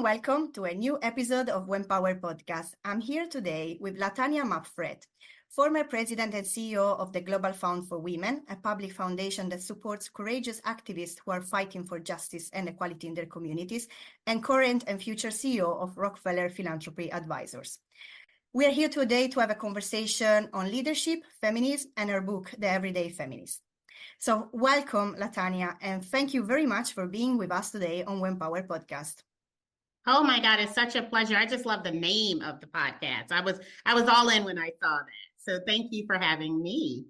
and welcome to a new episode of When Power Podcast. I'm here today with Latanya Mapp Frett, former president and CEO of the Global Fund for Women, a public foundation that supports courageous activists who are fighting for justice and equality in their communities, and current and future CEO of Rockefeller Philanthropy Advisors. We are here today to have a conversation on leadership, feminism, and her book, The Everyday Feminist. So welcome, Latanya, and thank you very much for being with us today on When Power Podcast. Oh my God, it's such a pleasure. I just love the name of the podcast. I was all in when I saw that. So thank you for having me.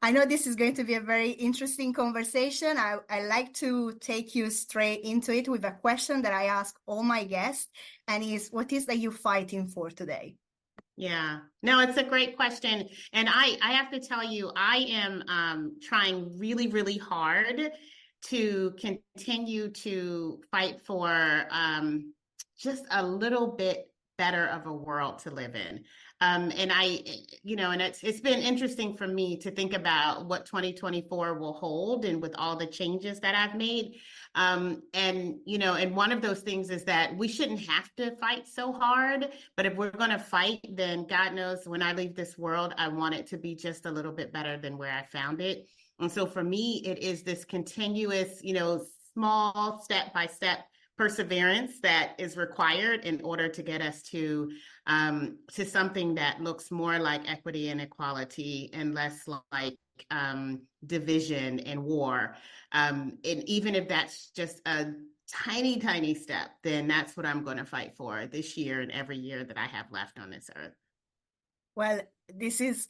I know this is going to be a very interesting conversation. I like to take you straight into it with a question that I ask all my guests, and is, what is that you're fighting for today? Yeah, no, it's a great question. And I have to tell you, I am trying really, really hard to continue to fight for just a little bit better of a world to live in. And it's been interesting for me to think about what 2024 will hold, and with all the changes that I've made. And one of those things is that we shouldn't have to fight so hard, but if we're going to fight, then God knows when I leave this world, I want it to be just a little bit better than where I found it. And so for me, it is this continuous, small step-by-step perseverance that is required in order to get us to something that looks more like equity and equality and less like division and war. And even if that's just a tiny, tiny step, then that's what I'm going to fight for this year and every year that I have left on this earth. Well, this is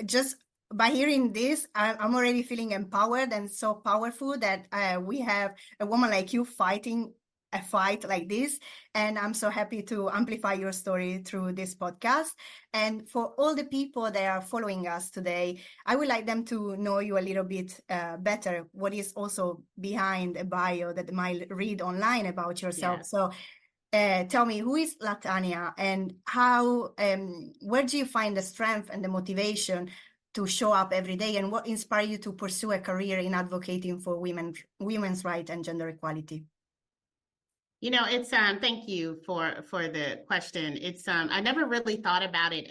just by hearing this, I'm already feeling empowered and so powerful that we have a woman like you fighting a fight like this. And I'm so happy to amplify your story through this podcast. And for all the people that are following us today, I would like them to know you a little bit better, what is also behind a bio that they might read online about yourself. Yes. So tell me, who is Latanya, and how, where do you find the strength and the motivation to show up every day, and what inspired you to pursue a career in advocating for women's rights and gender equality? It's thank you for the question. It's I never really thought about it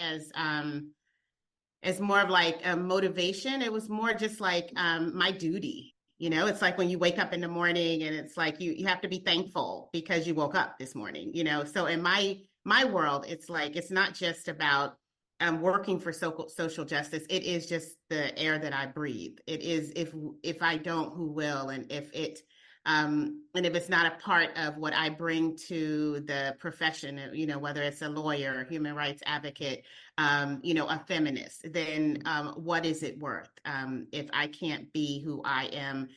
as more of like a motivation. It was more just like my duty. It's like when you wake up in the morning and it's like you have to be thankful because you woke up this morning. So in my world, it's like it's not just about working for social justice. It is just the air that I breathe. It is if I don't, who will? And if it's not a part of what I bring to the profession, whether it's a lawyer, human rights advocate, a feminist, then what is it worth if I can't be who I am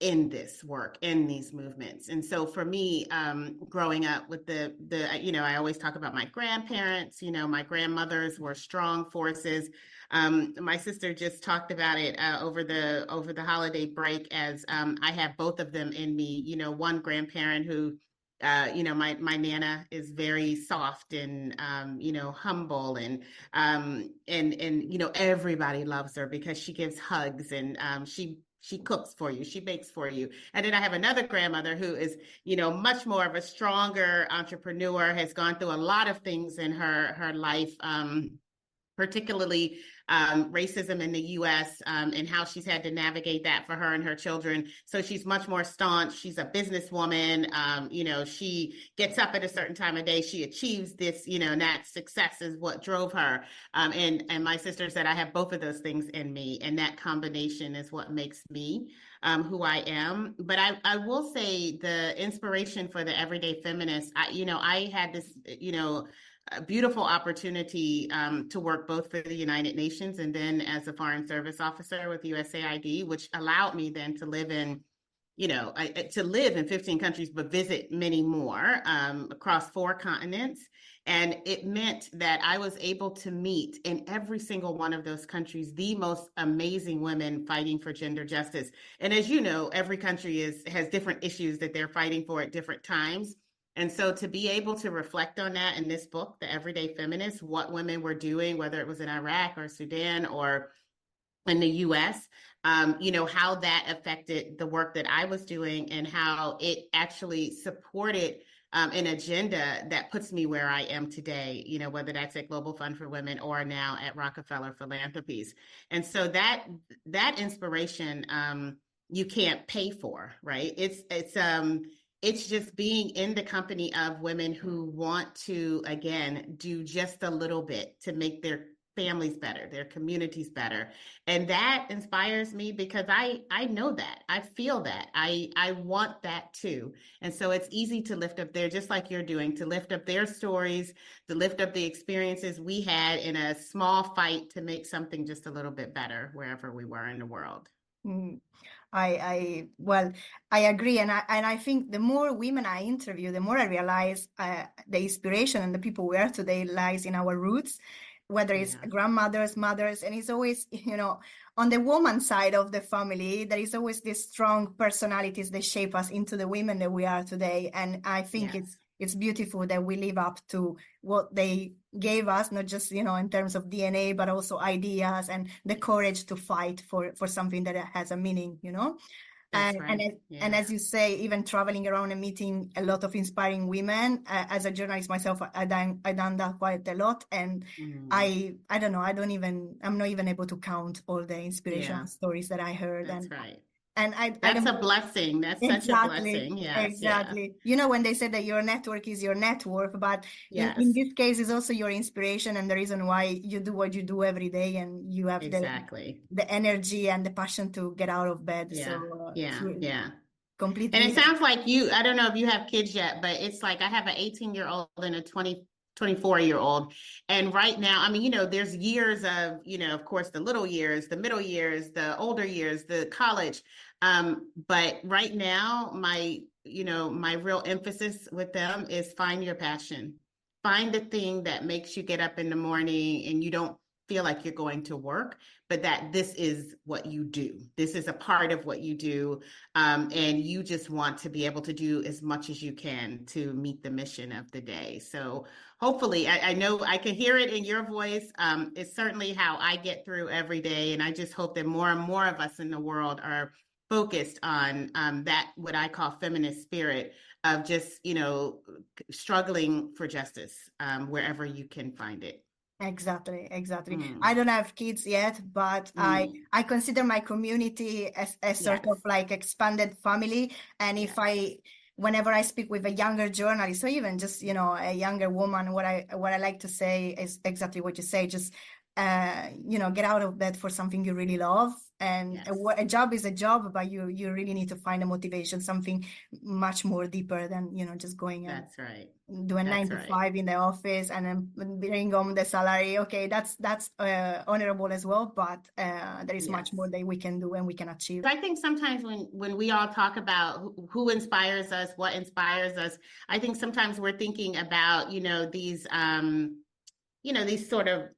in this work, in these movements? And so for me, growing up with I always talk about my grandparents. My grandmothers were strong forces. My sister just talked about it over the holiday break, as I have both of them in me. One grandparent who, my Nana is very soft and humble, and everybody loves her because she gives hugs, and she cooks for you, she bakes for you. And then I have another grandmother who is, much more of a stronger entrepreneur, has gone through a lot of things in her life, particularly racism in the U.S. And how she's had to navigate that for her and her children. So she's much more staunch. She's a businesswoman. She gets up at a certain time of day. She achieves this, and that success is what drove her. And my sister said, I have both of those things in me. And that combination is what makes me who I am. But I will say the inspiration for the Everyday Feminist, I had this, a beautiful opportunity to work both for the United Nations and then as a foreign service officer with USAID, which allowed me then to live in, to live in 15 countries, but visit many more across 4 continents. And it meant that I was able to meet in every single one of those countries the most amazing women fighting for gender justice. And as you know, every country has different issues that they're fighting for at different times. And so to be able to reflect on that in this book, The Everyday Feminist, what women were doing, whether it was in Iraq or Sudan or in the US, how that affected the work that I was doing and how it actually supported an agenda that puts me where I am today, whether that's at Global Fund for Women or now at Rockefeller Philanthropies. And so that inspiration, you can't pay for, right? It's just being in the company of women who want to, again, do just a little bit to make their families better, their communities better. And that inspires me because I know that, I feel that, I want that too. And so it's easy to lift up there, just like you're doing, to lift up their stories, to lift up the experiences we had in a small fight to make something just a little bit better wherever we were in the world. Mm. Well, I agree, and I think the more women I interview, the more I realize the inspiration and the people we are today lies in our roots, whether it's grandmothers, mothers, and it's always, on the woman side of the family, there is always these strong personalities that shape us into the women that we are today. And I think it's beautiful that we live up to what they gave us, not just, in terms of DNA, but also ideas and the courage to fight for something that has a meaning, That's right. And as you say, even traveling around and meeting a lot of inspiring women, as a journalist myself, I done that quite a lot. And I don't know, I'm not even able to count all the inspirational stories that I heard. That's right. And that's a blessing. That's such a blessing. Yes. Exactly. When they say that your network is your net worth, but in this case, it's also your inspiration and the reason why you do what you do every day, and you have the energy and the passion to get out of bed. Completely. And it sounds like I don't know if you have kids yet, but it's like I have an 18-year-old and a 24-year-old. And right now, I mean, there's years of, of course, the little years, the middle years, the older years, the college. But right now, my real emphasis with them is find your passion. Find the thing that makes you get up in the morning and you don't feel like you're going to work, but that this is what you do. This is a part of what you do. And you just want to be able to do as much as you can to meet the mission of the day. So hopefully, I know I can hear it in your voice. It's certainly how I get through every day. And I just hope that more and more of us in the world are focused on that, what I call feminist spirit of just, struggling for justice wherever you can find it. Exactly. I don't have kids yet, but I consider my community as a sort of like expanded family. And whenever I speak with a younger journalist, or even just, a younger woman, what I like to say is exactly what you say, just get out of bed for something you really love. And a job is a job, but you really need to find a motivation, something much more deeper than, just going and do a 9 to 5 in the office and then bring home the salary. Okay, that's honorable as well, but there is much more that we can do and we can achieve. I think sometimes when we all talk about who inspires us, what inspires us, I think sometimes we're thinking about, these sort of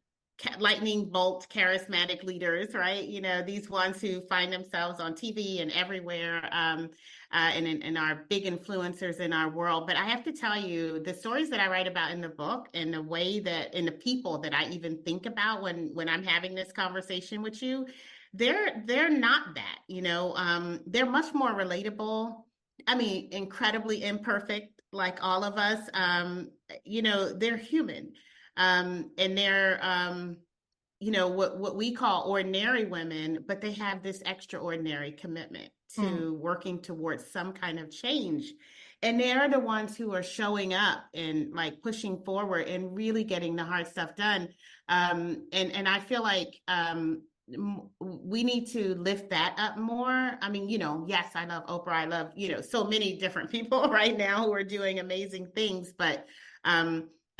lightning bolt charismatic leaders, right? These ones who find themselves on TV and everywhere, and are big influencers in our world. But I have to tell you, the stories that I write about in the book and the way that, and the people that I even think about when I'm having this conversation with you, they're not that, they're much more relatable. I mean, incredibly imperfect, like all of us. They're human. And they're, what we call ordinary women, but they have this extraordinary commitment to working towards some kind of change. And they're the ones who are showing up and like pushing forward and really getting the hard stuff done. And I feel like we need to lift that up more. I mean, yes, I love Oprah. I love, so many different people right now who are doing amazing things, but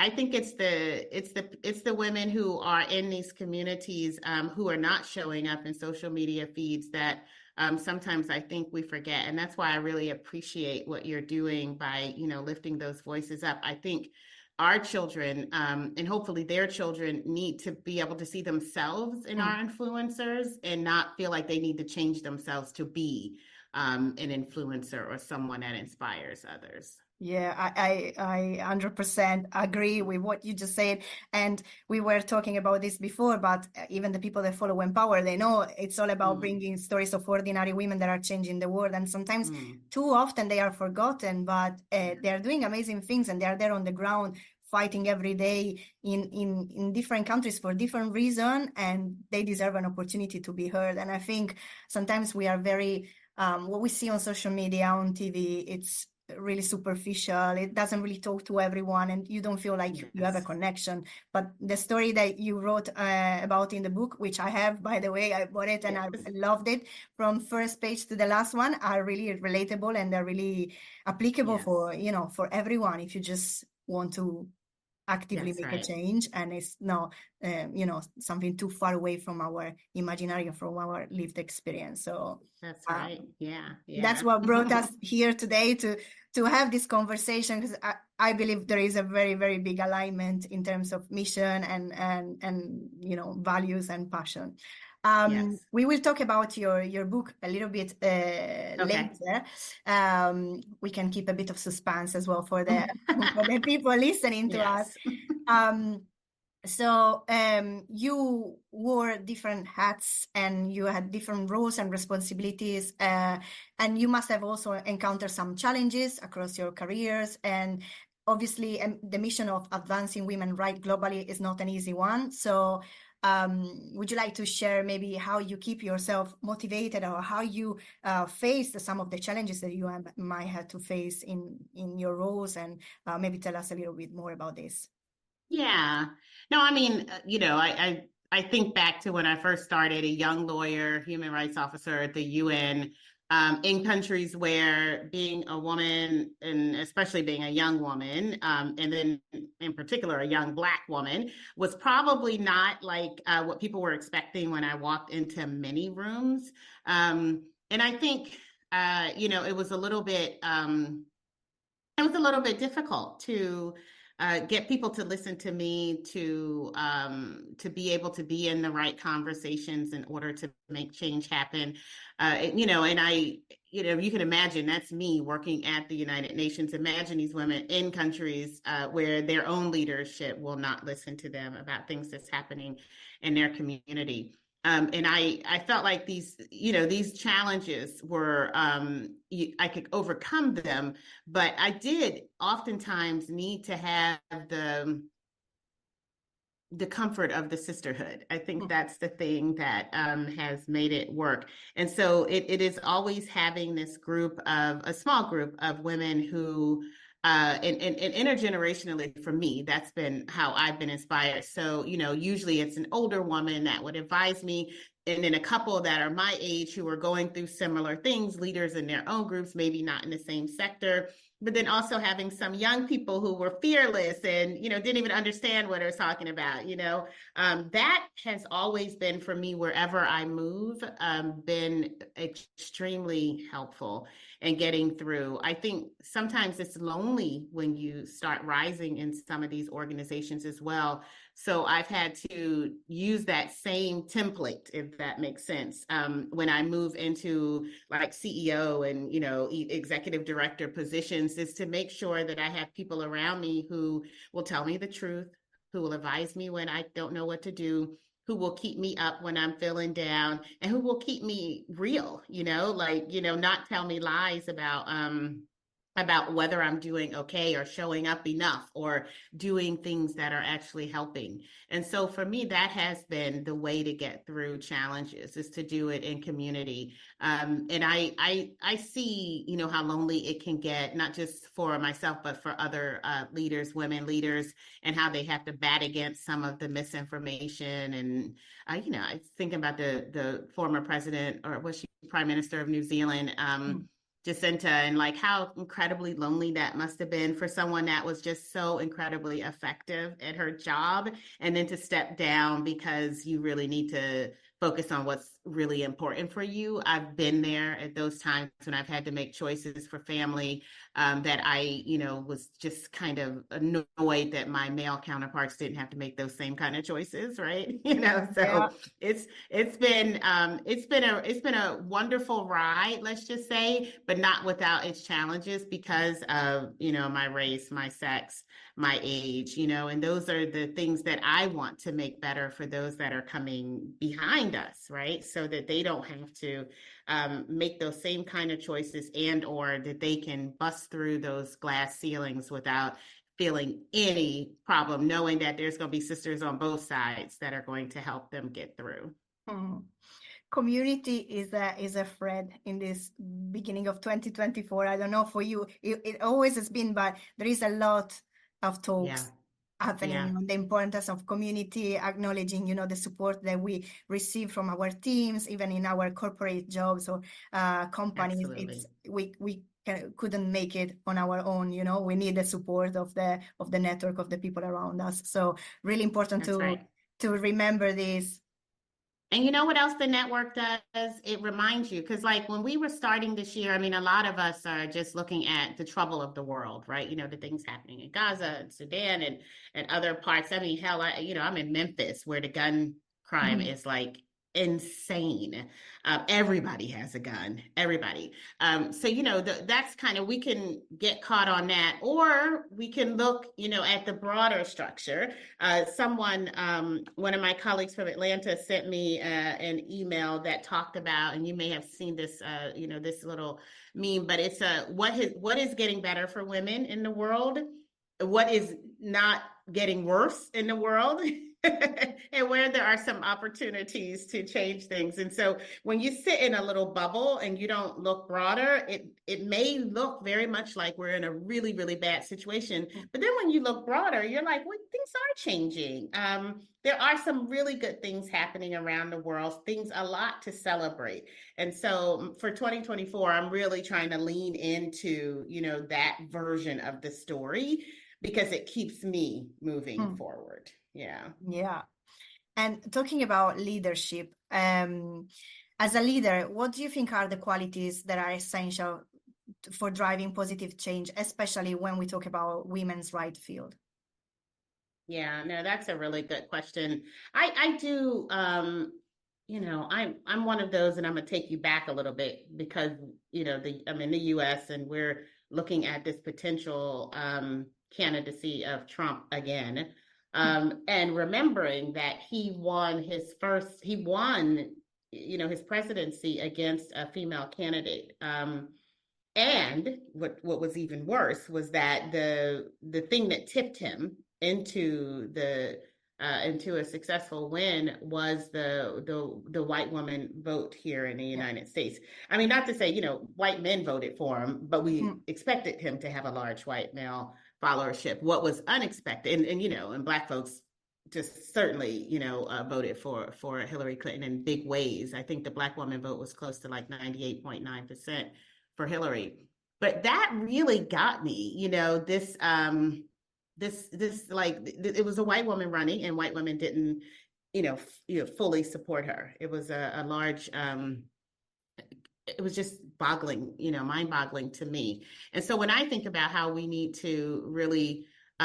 I think it's the women who are in these communities who are not showing up in social media feeds that sometimes I think we forget. And that's why I really appreciate what you're doing by, lifting those voices up. I think our children and hopefully their children need to be able to see themselves in our influencers and not feel like they need to change themselves to be an influencer or someone that inspires others. Yeah, I 100% agree with what you just said. And we were talking about this before, but even the people that follow Empower, they know it's all about bringing stories of ordinary women that are changing the world. And sometimes too often they are forgotten, but they are doing amazing things, and they are there on the ground fighting every day in different countries for different reasons, and they deserve an opportunity to be heard. And I think sometimes we are very, what we see on social media, on TV, it's really superficial. It doesn't really talk to everyone, and you don't feel like you have a connection. But the story that you wrote about in the book, which I have, by the way, I bought it and I loved it from first page to the last one, are really relatable, and they're really applicable for, you know, for everyone if you just want to actively make a change, and it's not you know, something too far away from our imaginary, from our lived experience. So that's right. Yeah. That's what brought us here today to have this conversation, because I believe there is a very, very big alignment in terms of mission and you know, values and passion. We will talk about your book a little bit later. We can keep a bit of suspense as well for the for the people listening to us. So you wore different hats, and you had different roles and responsibilities, and you must have also encountered some challenges across your careers. And obviously, the mission of advancing women's rights globally is not an easy one. So would you like to share maybe how you keep yourself motivated, or how you face some of the challenges that you might have to face in your roles, and maybe tell us a little bit more about this? Yeah. No, I mean, you know, I think back to when I first started, a young lawyer, human rights officer at the UN, in countries where being a woman, and especially being a young woman, and then in particular a young Black woman, was probably not like what people were expecting when I walked into many rooms. And I think, you know, it was a little bit difficult to get people to listen to me, to be able to be in the right conversations in order to make change happen. You know, and you know, you can imagine that's me working at the United Nations. Imagine these women in countries where their own leadership will not listen to them about things that's happening in their community. And I felt like these, you know, these challenges were, I could overcome them, but I did oftentimes need to have the comfort of the sisterhood. I think that's the thing that has made it work. And so it is always having this group of, a small group of women who, and intergenerationally, for me, that's been how I've been inspired. So, you know, usually it's an older woman that would advise me, and then a couple that are my age who are going through similar things, leaders in their own groups, maybe not in the same sector, but then also having some young people who were fearless and, you know, didn't even understand what I was talking about, you know. That has always been, for me, wherever I move, been extremely helpful in getting through. I think sometimes it's lonely when you start rising in some of these organizations as well. So I've had to use that same template, if that makes sense, when I move into like CEO and, you know, executive director positions, is to make sure that I have people around me who will tell me the truth, who will advise me when I don't know what to do, who will keep me up when I'm feeling down, and who will keep me real, you know, like, you know, not tell me lies about whether I'm doing okay or showing up enough or doing things that are actually helping. And so for me, that has been the way to get through challenges, is to do it in community. And I see, you know, how lonely it can get, not just for myself, but for other leaders, women leaders, and how they have to bat against some of the misinformation. And, you know, I was thinking about the former president, or was she Prime Minister of New Zealand, Jacinta, and like how incredibly lonely that must have been for someone that was just so incredibly effective at her job, and then to step down because you really need to focus on what's really important for you. I've been there at those times when I've had to make choices for family, that I, was just kind of annoyed that my male counterparts didn't have to make those same kind of choices, right? Yeah. So it's been a wonderful ride, let's just say, but not without its challenges because of, my race, my sex, my age, and those are the things that I want to make better for those that are coming behind us, right? So that they don't have to make those same kind of choices, and or that they can bust through those glass ceilings without feeling any problem, knowing that there's going to be sisters on both sides that are going to help them get through. Community is a thread in this beginning of 2024. I don't know for you, it always has been, but there is a lot of talks happening on the importance of community, acknowledging, the support that we receive from our teams, even in our corporate jobs or companies. Absolutely. We couldn't make it on our own. We need the support of the network of the people around us. So really important to remember this. And you know what else the network does? It reminds you, because like when we were starting this year, I mean, a lot of us are just looking at the trouble of the world, right? The things happening in Gaza and Sudan and other parts. I mean, hell, I'm in Memphis where the gun crime is like insane. Everybody has a gun, everybody. So, that's kind of, we can get caught on that, or we can look, at the broader structure. One of my colleagues from Atlanta sent me an email that talked about, and you may have seen this, this little meme, but it's what is getting better for women in the world, what is not getting worse in the world, and where there are some opportunities to change things. And so when you sit in a little bubble and you don't look broader, it may look very much like we're in a really, really bad situation. But then when you look broader, you're like, well, things are changing. There are some really good things happening around the world, a lot to celebrate. And so for 2024, I'm really trying to lean into, that version of the story, because it keeps me moving forward. Yeah. And talking about leadership, as a leader, what do you think are the qualities that are essential for driving positive change, especially when we talk about women's right field? Yeah, no, that's a really good question. I do, I'm one of those, and I'm gonna take you back a little bit because, I'm in the US and we're looking at this potential candidacy of Trump again. And remembering that he won his presidency against a female candidate. And what was even worse was that the thing that tipped him into a successful win was the white woman vote here in the United States. I mean, not to say, white men voted for him, but we expected him to have a large white male followership. What was unexpected, and Black folks just certainly, voted for Hillary Clinton in big ways. I think the Black woman vote was close to like 98.9% for Hillary. But that really got me, this it was a white woman running, and white women didn't, fully support her. It was a large, it was just boggling, mind-boggling to me. And so when I think about how we need to really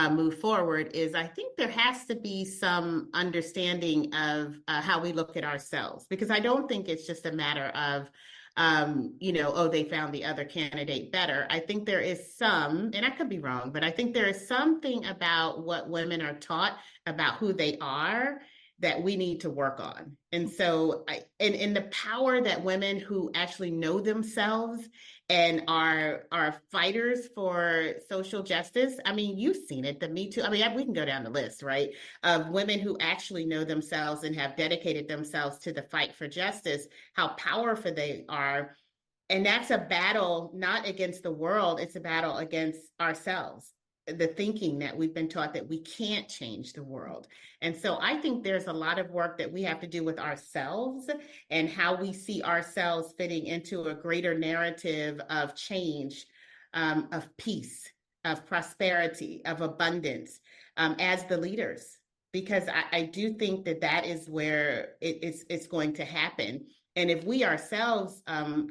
move forward, is I think there has to be some understanding of how we look at ourselves, because I don't think it's just a matter of they found the other candidate better. I think there is some, and I could be wrong, but I think there is something about what women are taught about who they are that we need to work on. And so in the power that women who actually know themselves and are fighters for social justice. I mean, you've seen it, the Me Too. I mean, we can go down the list, right? Of women who actually know themselves and have dedicated themselves to the fight for justice, how powerful they are. And that's a battle not against the world, it's a battle against ourselves. The thinking that we've been taught that we can't change the world. And so I think there's a lot of work that we have to do with ourselves and how we see ourselves fitting into a greater narrative of change, of peace, of prosperity, of abundance, as the leaders because I do think that that is where it's going to happen. And if we ourselves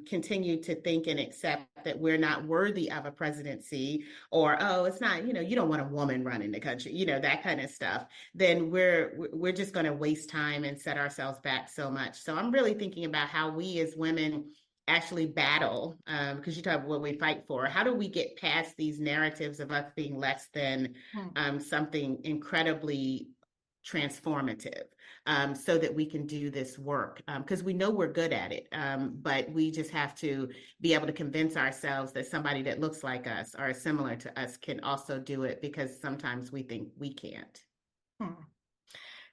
continue to think and accept that we're not worthy of a presidency, or, oh, it's not, you don't want a woman running the country, that kind of stuff, then we're just going to waste time and set ourselves back so much. So I'm really thinking about how we as women actually battle, because you talk about what we fight for. How do we get past these narratives of us being less than something incredibly transformative, so that we can do this work, because we know we're good at it, but we just have to be able to convince ourselves that somebody that looks like us or similar to us can also do it, because sometimes we think we can't.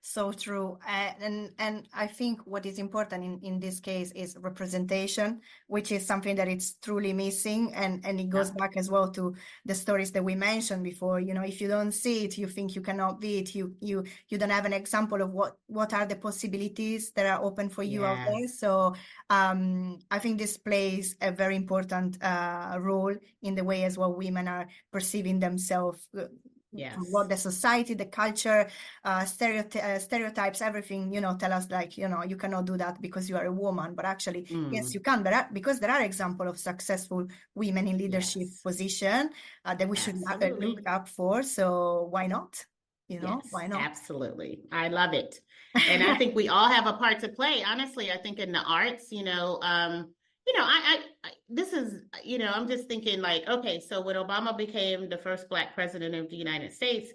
So true. And I think what is important in this case is representation, which is something that it's truly missing. And it goes back as well to the stories that we mentioned before. If you don't see it, you think you cannot be it. You don't have an example of what are the possibilities that are open for you out there. So I think this plays a very important role in the way as well women are perceiving themselves. What the society, the culture, stereotypes, everything, tell us like, you cannot do that because you are a woman. But actually, yes, you can. Because there are examples of successful women in leadership position that we should look up for. So why not? Why not? Absolutely. I love it. And I think we all have a part to play. Honestly, I think in the arts, this is, I'm just thinking like, okay, so when Obama became the first Black president of the United States,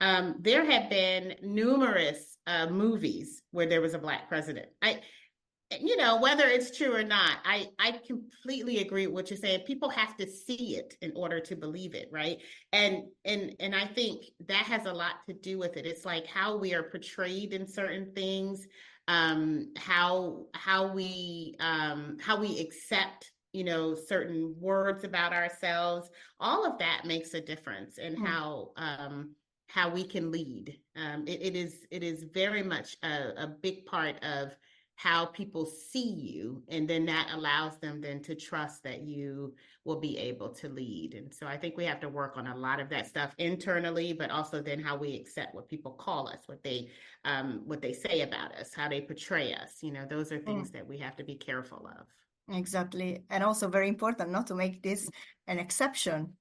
there have been numerous movies where there was a Black president. Whether it's true or not, I completely agree with what you're saying. People have to see it in order to believe it, right? And I think that has a lot to do with it. It's like how we are portrayed in certain things, how we accept, certain words about ourselves. All of that makes a difference in how we can lead. It is very much a big part of how people see you, and then that allows them then to trust that you will be able to lead. And so I think we have to work on a lot of that stuff internally, but also then how we accept what people call us, what they say about us, how they portray us. Those are things that we have to be careful of. Exactly. And also very important not to make this an exception.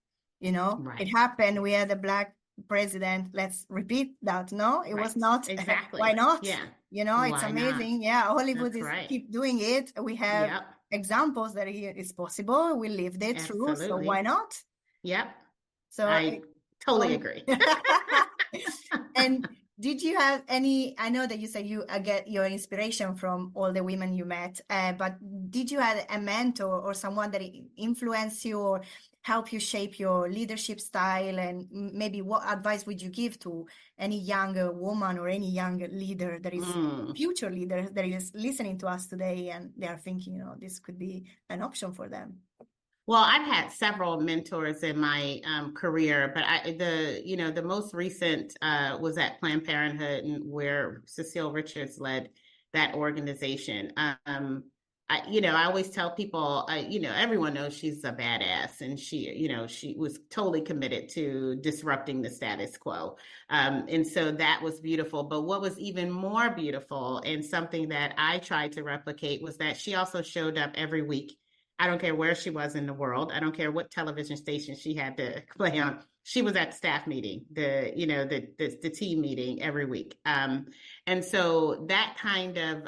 Right. It happened. We had a Black president. Let's repeat that. No, it was not. Exactly. Why not? Yeah. It's amazing. Not? Yeah. Hollywood keep doing it. We have examples that it is possible. We lived it through. So why not? Yep. So I totally agree. And did you have any, I know that you said you get your inspiration from all the women you met, but did you have a mentor or someone that influenced you or help you shape your leadership style? And maybe what advice would you give to any younger woman or any young leader that is future leader that is listening to us today and they are thinking, this could be an option for them? Well, I've had several mentors in my career, but the most recent was at Planned Parenthood, and where Cecile Richards led that organization. I always tell people, everyone knows she's a badass, and she was totally committed to disrupting the status quo. And so that was beautiful. But what was even more beautiful, and something that I tried to replicate, was that she also showed up every week. I don't care where she was in the world. I don't care what television station she had to play on. She was at the staff meeting, the team meeting every week. And so that kind of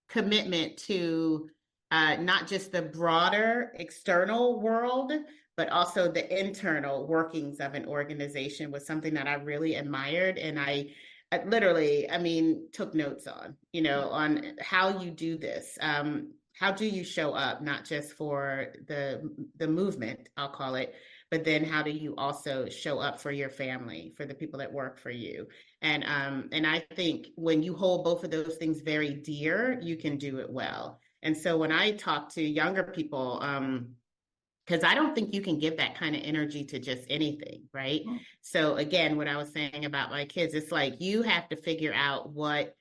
commitment to not just the broader external world, but also the internal workings of an organization was something that I really admired. And I literally, took notes on, on how you do this. How do you show up, not just for the movement, I'll call it, but then how do you also show up for your family, for the people that work for you? And I think when you hold both of those things very dear, you can do it well. And so when I talk to younger people, because I don't think you can give that kind of energy to just anything, right? So again, what I was saying about my kids, it's like you have to figure out what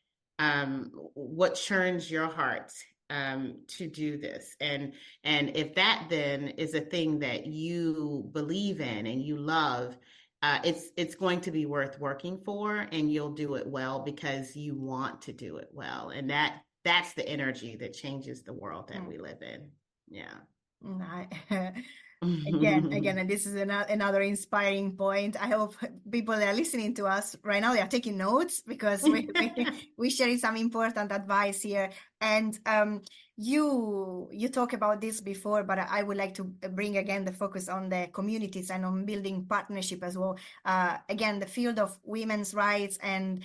churns your heart to do this. And if that then is a thing that you believe in and you love, it's going to be worth working for, and you'll do it well because you want to do it well. And that's the energy that changes the world that we live in. Yeah. Again, and this is another inspiring point. I hope people that are listening to us right now, they are taking notes, because we sharing some important advice here. And you talk about this before, but I would like to bring again the focus on the communities and on building partnership as well. Again, the field of women's rights and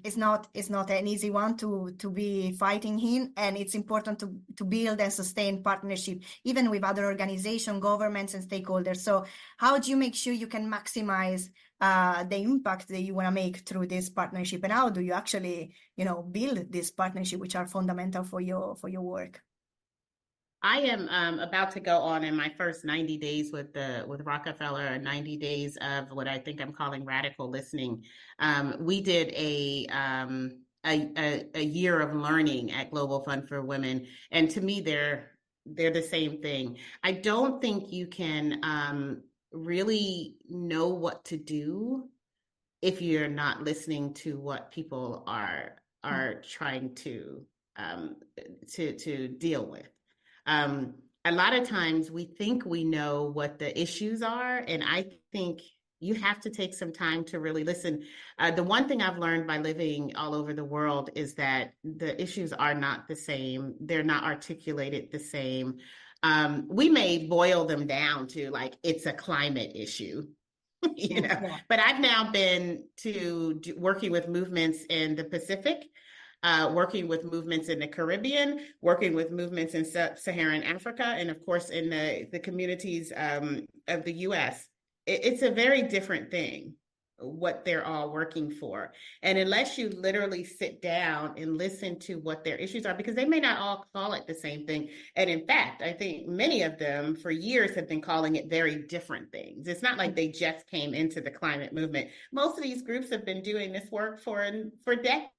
it's not an easy one to be fighting in, and it's important to build and sustain partnership even with other organizations, governments, and stakeholders. So how do you make sure you can maximize the impact that you want to make through this partnership, and how do you actually build this partnership, which are fundamental for your work? I am about to go on in my first 90 days with Rockefeller, 90 days of what I think I'm calling radical listening. We did a year of learning at Global Fund for Women, and to me, they're the same thing. I don't think you can really know what to do if you're not listening to what people are trying to deal with. A lot of times we think we know what the issues are, and I think you have to take some time to really listen. The one thing I've learned by living all over the world is that the issues are not the same. They're not articulated the same. We may boil them down to like, it's a climate issue. Yeah. But I've now been working with movements in the Pacific, working with movements in the Caribbean, working with movements in Sub-Saharan Africa, and of course in the communities of the US. It's a very different thing, what they're all working for. And unless you literally sit down and listen to what their issues are, because they may not all call it the same thing. And in fact, I think many of them for years have been calling it very different things. It's not like they just came into the climate movement. Most of these groups have been doing this work for decades,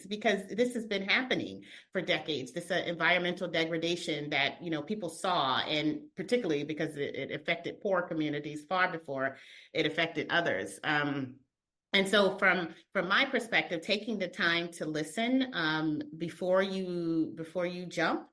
because this has been happening for decades. This environmental degradation that people saw, and particularly because it affected poor communities far before it affected others. And so from my perspective, taking the time to listen before you jump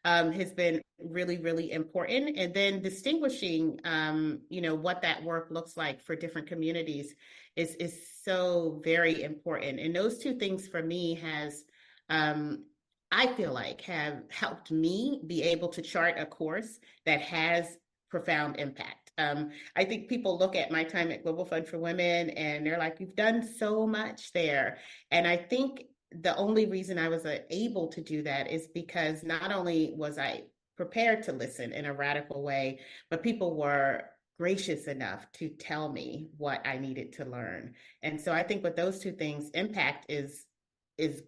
has been really, really important. And then distinguishing, what that work looks like for different communities is so very important. And those two things for me has, I feel like, have helped me be able to chart a course that has profound impact. I think people look at my time at Global Fund for Women and they're like, you've done so much there. And I think the only reason I was able to do that is because not only was I prepared to listen in a radical way, but people were gracious enough to tell me what I needed to learn. And so I think with those two things, impact is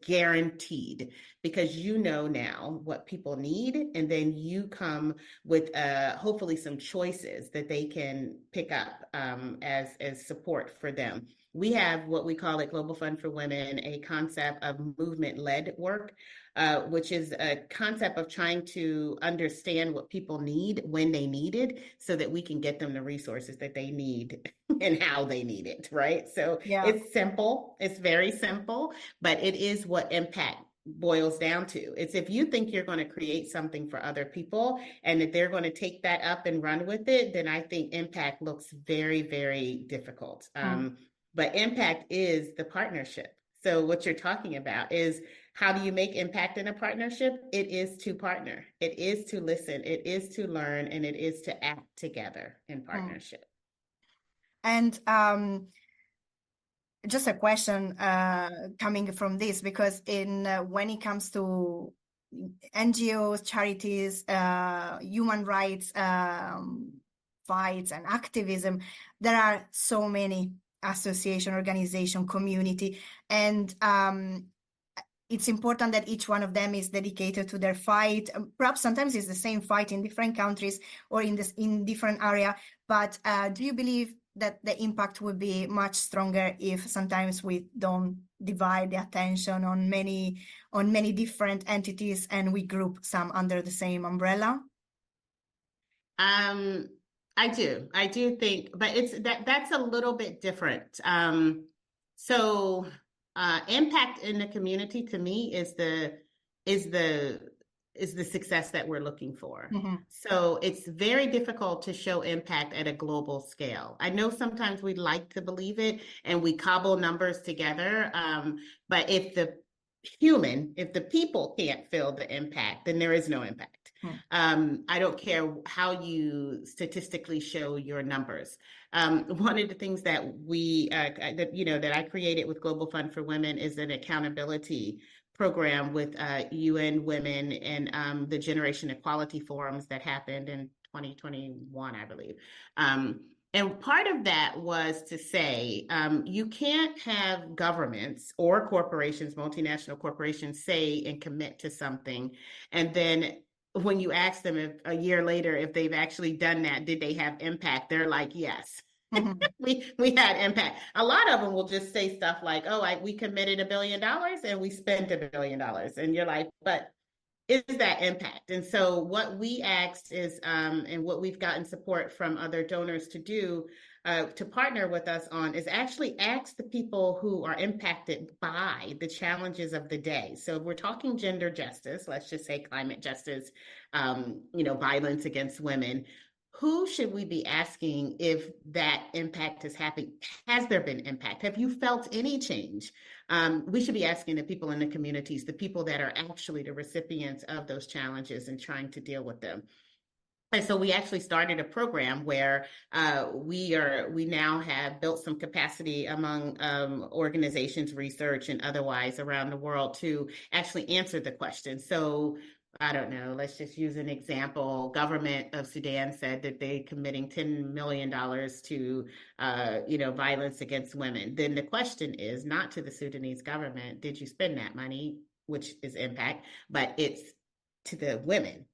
guaranteed, because now what people need, and then you come with hopefully some choices that they can pick up as support for them. We have what we call at Global Fund for Women a concept of movement-led work, which is a concept of trying to understand what people need when they need it, so that we can get them the resources that they need and how they need it, right? So Yeah. It's simple. It's very simple, but it is what impact boils down to. It's if you think you're going to create something for other people and that they're going to take that up and run with it, then I think impact looks very, very difficult. But impact is the partnership. So what you're talking about is, how do you make impact in a partnership? It is to partner. It is to listen. It is to learn, and it is to act together in partnership. And just a question coming from this, because when it comes to NGOs, charities, human rights fights and activism, there are so many association, organization, community, and it's important that each one of them is dedicated to their fight. Perhaps sometimes it's the same fight in different countries or in different area, but do you believe that the impact would be much stronger if sometimes we don't divide the attention on many different entities and we group some under the same umbrella? I do think, but that's a little bit different. So impact in the community to me is the is the success that we're looking for. Mm-hmm. So it's very difficult to show impact at a global scale. I know sometimes we like to believe it and we cobble numbers together, but if the people can't feel the impact, then there is no impact. I don't care how you statistically show your numbers. One of the things that that I created with Global Fund for Women is an accountability program with UN Women and the Generation Equality Forums that happened in 2021, I believe. And part of that was to say, you can't have governments or corporations, multinational corporations, say and commit to something. And then when you ask them if a year later, if they've actually done that, did they have impact? They're like, yes. Mm-hmm. we had impact. A lot of them will just say stuff like, oh, we committed $1 billion and we spent $1 billion. And you're like, but is that impact? And so what we asked is, and what we've gotten support from other donors to do, to partner with us on, is actually ask the people who are impacted by the challenges of the day. So if we're talking gender justice, let's just say climate justice, violence against women, who should we be asking if that impact is happening? Has there been impact? Have you felt any change? We should be asking the people in the communities, the people that are actually the recipients of those challenges and trying to deal with them. And so we actually started a program where we now have built some capacity among organizations, research, and otherwise around the world to actually answer the question. So I don't know, let's just use an example. Government of Sudan said that they're committing $10 million to, violence against women. Then the question is not to the Sudanese government, did you spend that money, which is impact, but it's to the women.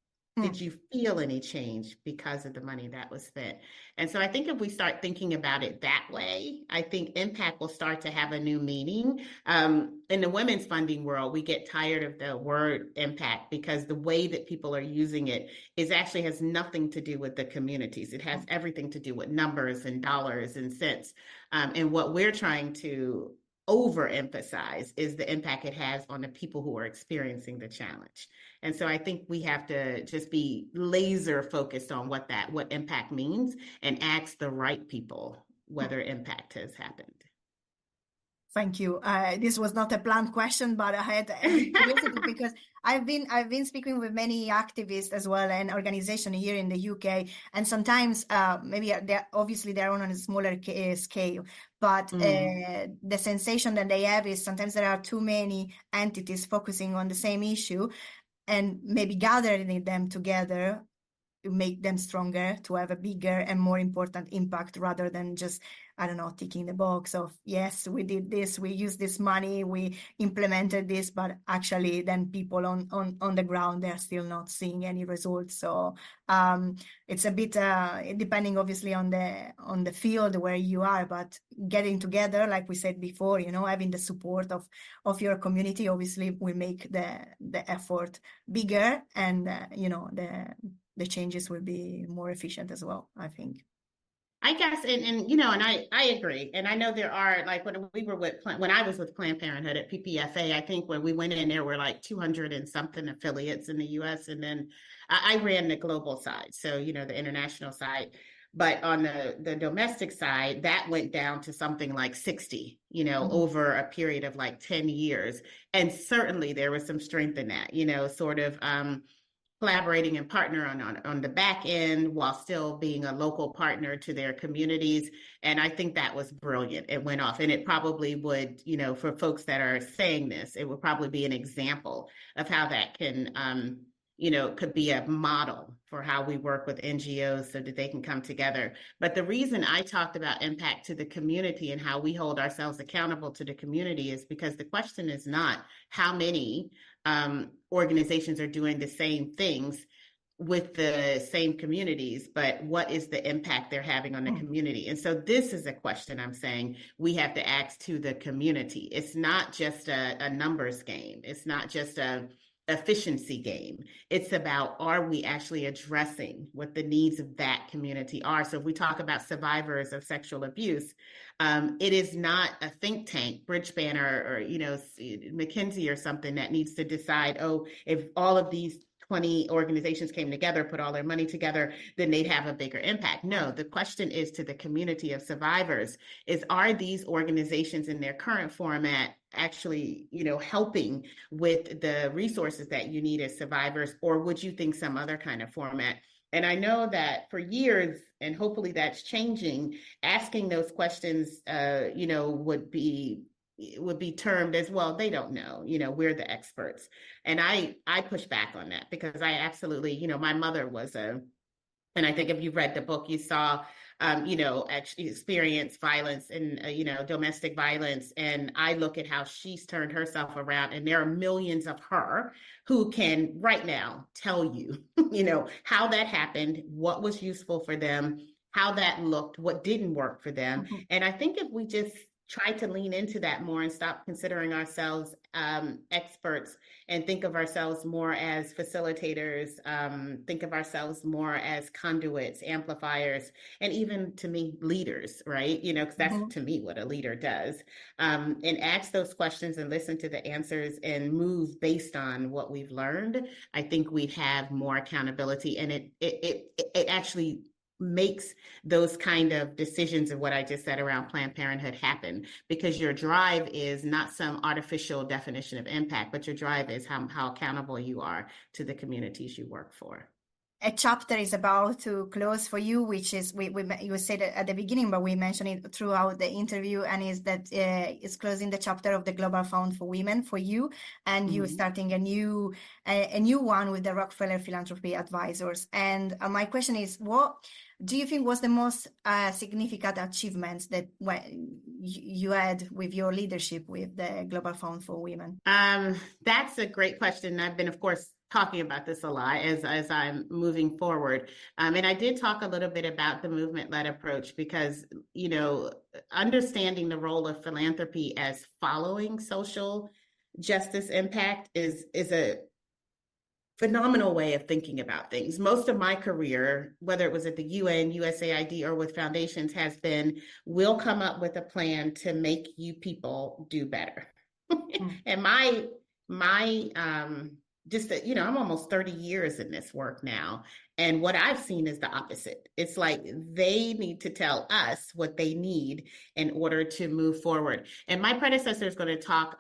Did you feel any change because of the money that was spent? And so I think if we start thinking about it that way, I think impact will start to have a new meaning. In the women's funding world, we get tired of the word impact because the way that people are using it actually has nothing to do with the communities. It has everything to do with numbers and dollars and cents. And what we're trying to overemphasize is the impact it has on the people who are experiencing the challenge. And so I think we have to just be laser focused on what impact means and ask the right people whether impact has happened. Thank you. This was not a planned question, but I had curiosity because I've been speaking with many activists as well and organizations here in the UK, and sometimes maybe they're on a smaller scale, but the sensation that they have is sometimes there are too many entities focusing on the same issue, and maybe gathering them together to make them stronger, to have a bigger and more important impact rather than just, I don't know, ticking the box of, yes, we did this, we used this money, we implemented this, but actually then people on the ground, they're still not seeing any results. So it's a bit depending obviously on the field where you are, but getting together, like we said before, having the support of your community obviously will make the effort bigger, and the changes will be more efficient as well, I think. I guess, and I agree. And I know there are, like when I was with Planned Parenthood at PPFA, I think when we went in, there were like 200 and something affiliates in the US. And then I ran the global side. So, the international side. But on the domestic side, that went down to something like 60, over a period of like 10 years. And certainly there was some strength in that, sort of, collaborating and partner on the back end while still being a local partner to their communities. And I think that was brilliant. It went off, and it probably would, for folks that are saying this, it would probably be an example of how that can, could be a model for how we work with NGOs so that they can come together. But the reason I talked about impact to the community and how we hold ourselves accountable to the community is because the question is not how many organizations are doing the same things with the same communities, but what is the impact they're having on the community? And so this is a question I'm saying we have to ask to the community. It's not just a numbers game. It's not just a efficiency game. It's about, are we actually addressing what the needs of that community are? So if we talk about survivors of sexual abuse, it is not a think tank, Bridge Banner, or, McKinsey or something that needs to decide, oh, if all of these 20 organizations came together, put all their money together, then they'd have a bigger impact. No, the question is to the community of survivors is, are these organizations in their current format actually, helping with the resources that you need as survivors, or would you think some other kind of format? And I know that for years, and hopefully that's changing, asking those questions, would be termed as, well, they don't know, we're the experts. And I push back on that, because I absolutely, my mother was and I think if you read the book, you saw, actually experience violence and, domestic violence. And I look at how she's turned herself around, and there are millions of her who can right now tell you, how that happened, what was useful for them, how that looked, what didn't work for them. Mm-hmm. And I think if we just try to lean into that more and stop considering ourselves experts and think of ourselves more as facilitators, think of ourselves more as conduits, amplifiers, and even, to me, leaders, right? Because that's mm-hmm. to me what a leader does. And ask those questions and listen to the answers and move based on what we've learned. I think we'd have more accountability, and it actually makes those kind of decisions of what I just said around Planned Parenthood happen, because your drive is not some artificial definition of impact, but your drive is how accountable you are to the communities you work for. A chapter is about to close for you, which is, you said it at the beginning, but we mentioned it throughout the interview, and is that it's closing the chapter of the Global Fund for Women for you, and mm-hmm. you starting a new one with the Rockefeller Philanthropy Advisors. And my question is, what do you think was the most significant achievements that you had with your leadership with the Global Fund for Women? That's a great question. I've been, of course, talking about this a lot as I'm moving forward. And I did talk a little bit about the movement-led approach, because, understanding the role of philanthropy as following social justice impact is a phenomenal way of thinking about things. Most of my career, whether it was at the UN, USAID, or with foundations, has been, we'll come up with a plan to make you people do better. And just that, I'm almost 30 years in this work now. And what I've seen is the opposite. It's like they need to tell us what they need in order to move forward. And my predecessor is going to talk,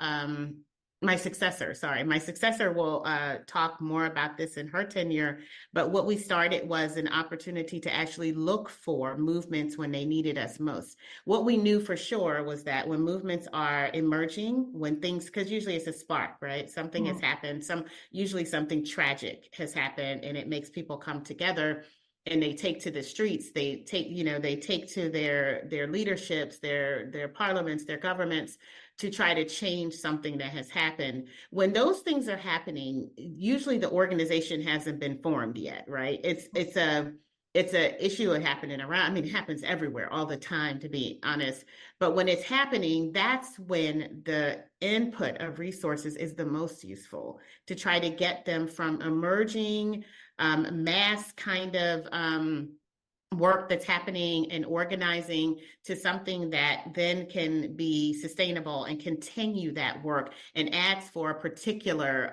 my successor will talk more about this in her tenure. But what we started was an opportunity to actually look for movements when they needed us most. What we knew for sure was that when movements are emerging, when things, because usually it's a spark, right? Something has happened, usually something tragic has happened, and it makes people come together. And they take to the streets, they take to their leaderships, their parliaments, their governments, to try to change something that has happened. When those things are happening, usually the organization hasn't been formed yet, right? It's a issue happening around. I mean, it happens everywhere all the time, to be honest. But when it's happening, that's when the input of resources is the most useful, to try to get them from emerging mass kind of work that's happening and organizing to something that then can be sustainable and continue that work and asks for a particular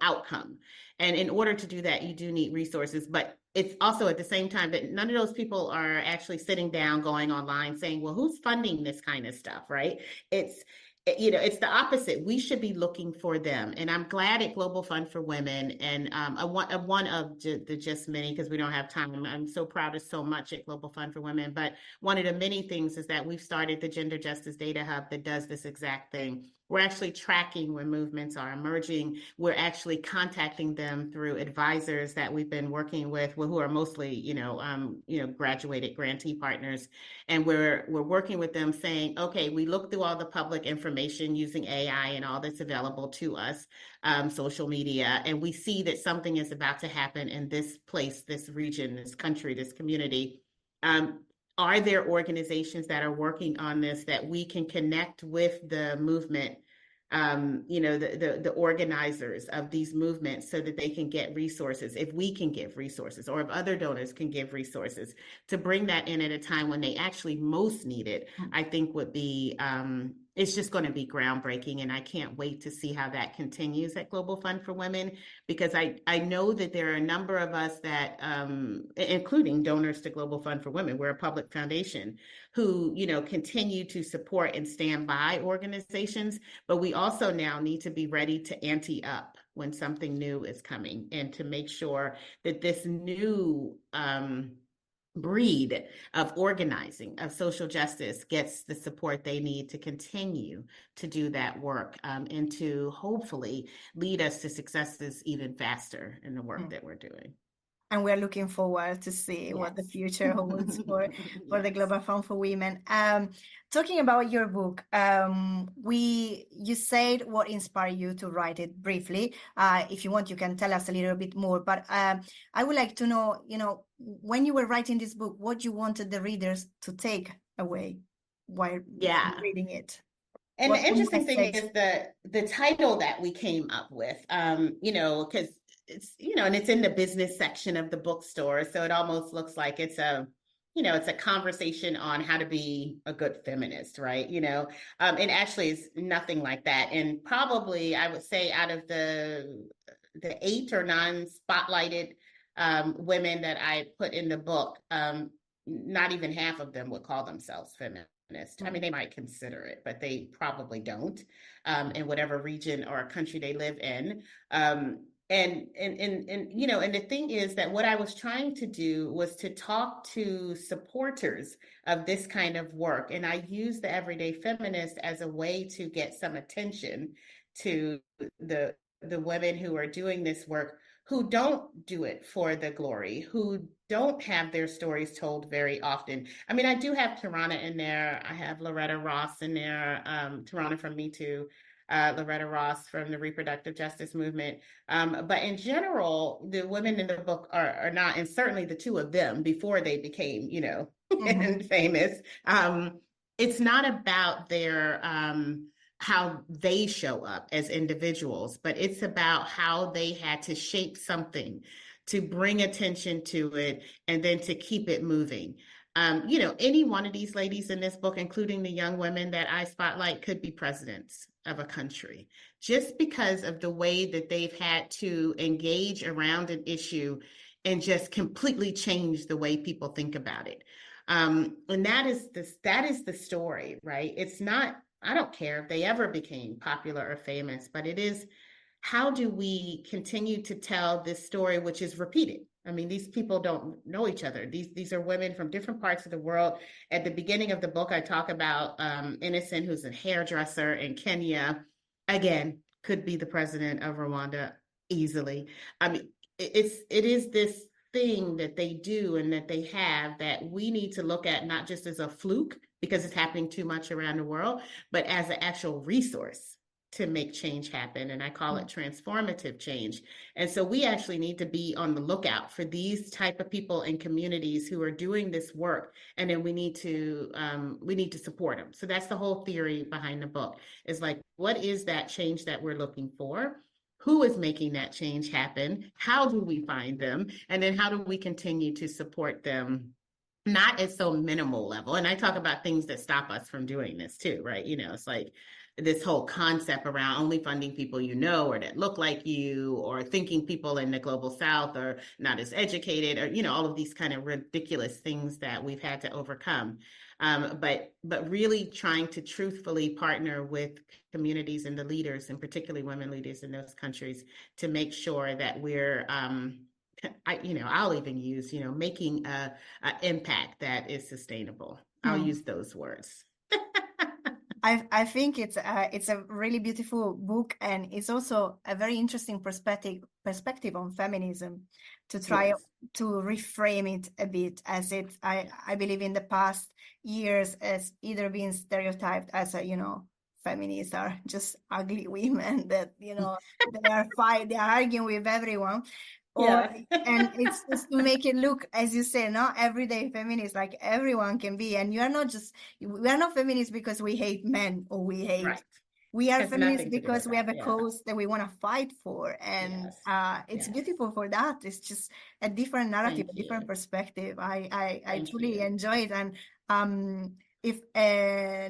outcome. And in order to do that, you do need resources, but it's also at the same time that none of those people are actually sitting down, going online saying, well, who's funding this kind of stuff, right? It's the opposite. We should be looking for them. And I'm glad at Global Fund for Women, and one of the just many, because we don't have time. I'm so proud of so much at Global Fund for Women. But one of the many things is that we've started the Gender Justice Data Hub that does this exact thing. We're actually tracking when movements are emerging. We're actually contacting them through advisors that we've been working with, who are mostly, graduated grantee partners. And we're working with them saying, okay, we look through all the public information using AI and all that's available to us, social media, and we see that something is about to happen in this place, this region, this country, this community. Are there organizations that are working on this that we can connect with the movement the organizers of these movements so that they can get resources, if we can give resources, or if other donors can give resources, to bring that in at a time when they actually most need it, I think would be, it's just going to be groundbreaking. And I can't wait to see how that continues at Global Fund for Women, because I know that there are a number of us that, including donors to Global Fund for Women, we're a public foundation, who, continue to support and stand by organizations, but we also now need to be ready to ante up when something new is coming, and to make sure that this new breed of organizing, of social justice, gets the support they need to continue to do that work, and to hopefully lead us to successes even faster in the work that we're doing. And we're looking forward to see what the future holds for the Global Fund for Women. Talking about your book, you said what inspired you to write it briefly. If you want, you can tell us a little bit more. But I would like to know, when you were writing this book, what you wanted the readers to take away while reading it. And the interesting thing is the title that we came up with, because it's, and it's in the business section of the bookstore. So it almost looks like it's a conversation on how to be a good feminist, right? It actually is nothing like that. And probably I would say out of the 8 or 9 spotlighted women that I put in the book, not even half of them would call themselves feminist. I mean, they might consider it, but they probably don't, in whatever region or country they live in. And the thing is that what I was trying to do was to talk to supporters of this kind of work. And I used the Everyday Feminist as a way to get some attention to the women who are doing this work, who don't do it for the glory, who don't have their stories told very often. I mean, I do have Tarana in there. I have Loretta Ross in there, Tarana from Me Too, Loretta Ross from the reproductive justice movement. But in general, the women in the book are not, and certainly the 2 of them before they became, and famous. It's not about their, how they show up as individuals, but it's about how they had to shape something to bring attention to it and then to keep it moving. Any one of these ladies in this book, including the young women that I spotlight, could be presidents of a country, just because of the way that they've had to engage around an issue and just completely change the way people think about it. And that is the story, right? It's not, I don't care if they ever became popular or famous, but it is, how do we continue to tell this story, which is repeated? I mean, these people don't know each other. These are women from different parts of the world. At the beginning of the book, I talk about Innocent, who's a hairdresser in Kenya. Again, could be the president of Rwanda easily. I mean, it is this thing that they do and that they have that we need to look at, not just as a fluke because it's happening too much around the world, but as an actual resource to make change happen. And I call it transformative change. And so we actually need to be on the lookout for these type of people in communities who are doing this work. And then we need to support them. So that's the whole theory behind the book, is like, what is that change that we're looking for? Who is making that change happen? How do we find them? And then how do we continue to support them? Not at so minimal level. And I talk about things that stop us from doing this too, right? It's like this whole concept around only funding people or that look like you, or thinking people in the global south are not as educated, or all of these kind of ridiculous things that we've had to overcome. But really trying to truthfully partner with communities and the leaders, and particularly women leaders in those countries, to make sure that we're I'll even use making a impact that is sustainable. I'll use those words. I think it's a really beautiful book, and it's also a very interesting perspective on feminism, to try to reframe it a bit, as I believe in the past years as either being stereotyped as feminists are just ugly women that they are arguing with everyone. And it's just to make it look, as you say, not everyday feminist, like everyone can be. And we are not feminists because we hate men or we hate we are Has feminists nothing to do with because we that. have a Yeah. cause that we want to fight for. And Yes. it's Yes. beautiful for that. It's just a different narrative, Thank a different you. perspective. I Thank truly you. enjoy it. And if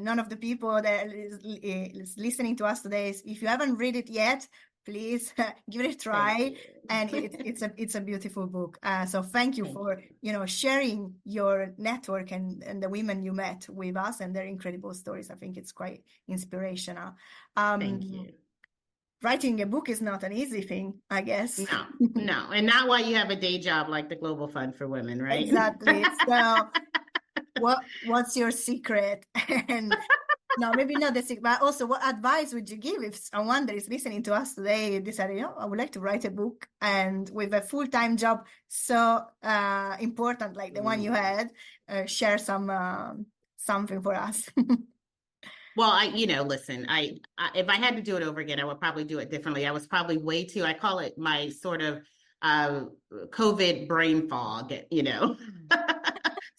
none of the people that is listening to us today, if you haven't read it yet, please give it a try. Thank you. And it's a beautiful book. So thank you Thank for sharing your network and the women you met with us and their incredible stories. I think it's quite inspirational. Thank you. Writing a book is not an easy thing, I guess. No, and not while you have a day job like the Global Fund for Women, right? Exactly. So what's your secret? And no, maybe not the secret, but also what advice would you give if someone that is listening to us today decided, I would like to write a book, and with a full-time job so important like the one you had, share something for us. Well, listen, if I had to do it over again, I would probably do it differently. I was probably I call it my sort of COVID brain fog,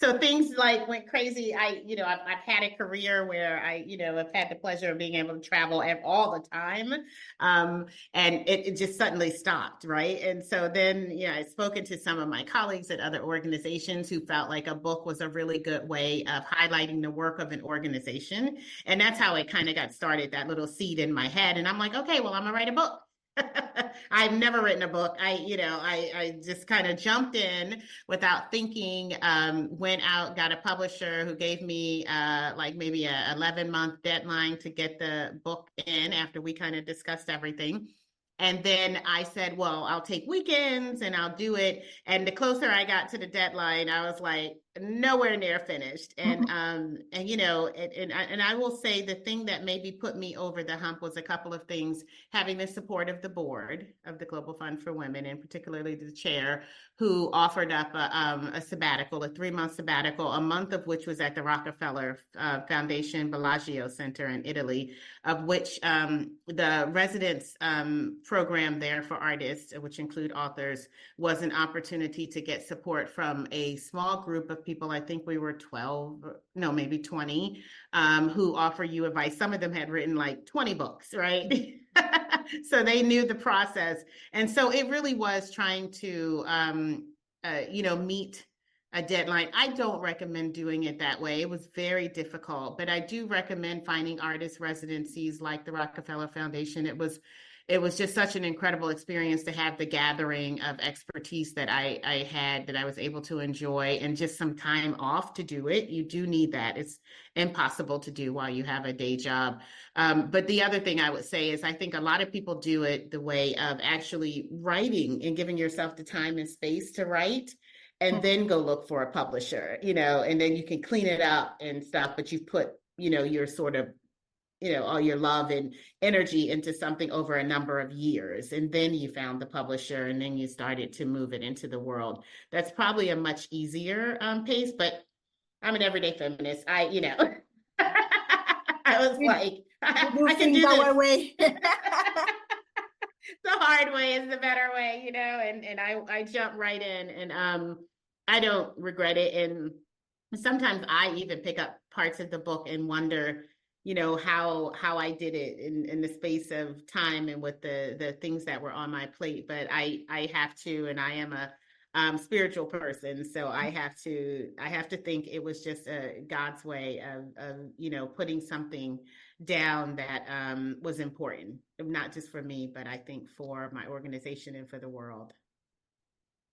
So things like went crazy. I've had a career where I've had the pleasure of being able to travel all the time. And it just suddenly stopped, right? And so then, I've spoken to some of my colleagues at other organizations who felt like a book was a really good way of highlighting the work of an organization. And that's how it kind of got started, that little seed in my head. And I'm like, okay, well, I'm gonna write a book. I've never written a book. I just kind of jumped in without thinking, went out, got a publisher who gave me like maybe a 11-month deadline to get the book in after we kind of discussed everything. And then I said, well, I'll take weekends and I'll do it. And the closer I got to the deadline, I was like, nowhere near finished. And I will say the thing that maybe put me over the hump was a couple of things: having the support of the board of the Global Fund for Women, and particularly the chair, who offered up a sabbatical, a 3-month sabbatical, a month of which was at the Rockefeller Foundation Bellagio Center in Italy, of which the residence program there for artists, which include authors, was an opportunity to get support from a small group of people. I think we were 12, no, maybe 20, who offer you advice. Some of them had written like 20 books, right? So they knew the process. And so it really was trying to, meet a deadline. I don't recommend doing it that way. It was very difficult, but I do recommend finding artist residencies like the Rockefeller Foundation. It was just such an incredible experience to have the gathering of expertise that I had, that I was able to enjoy, and just some time off to do it. You do need that. It's impossible to do while you have a day job. But the other thing I would say is I think a lot of people do it the way of actually writing and giving yourself the time and space to write, and then go look for a publisher, and then you can clean it up and stuff, but you've put, your sort of, all your love and energy into something over a number of years. And then you found the publisher, and then you started to move it into the world. That's probably a much easier pace, but I'm an everyday feminist. I was like, I can do our this. way. The hard way is the better way, and I jump right in, and I don't regret it. And sometimes I even pick up parts of the book and wonder, how I did it in the space of time and with the things that were on my plate. But I have to, and I am a spiritual person, so I have to think it was just God's way of putting something down that was important, not just for me, but I think for my organization and for the world.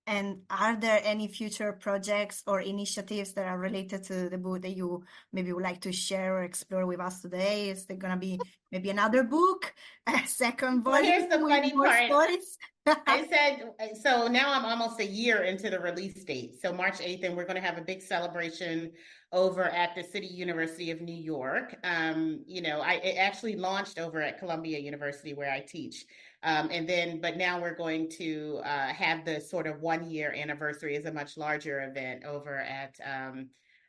And are there any future projects or initiatives that are related to the book that you maybe would like to share or explore with us today? Is there going to be maybe another book, a second volume? Well, here's the funny part. Stories? I said, so now I'm almost a year into the release date. So March 8th, and we're going to have a big celebration over at the City University of New York. It actually launched over at Columbia University, where I teach. But now we're going to have the sort of 1-year anniversary as a much larger event over at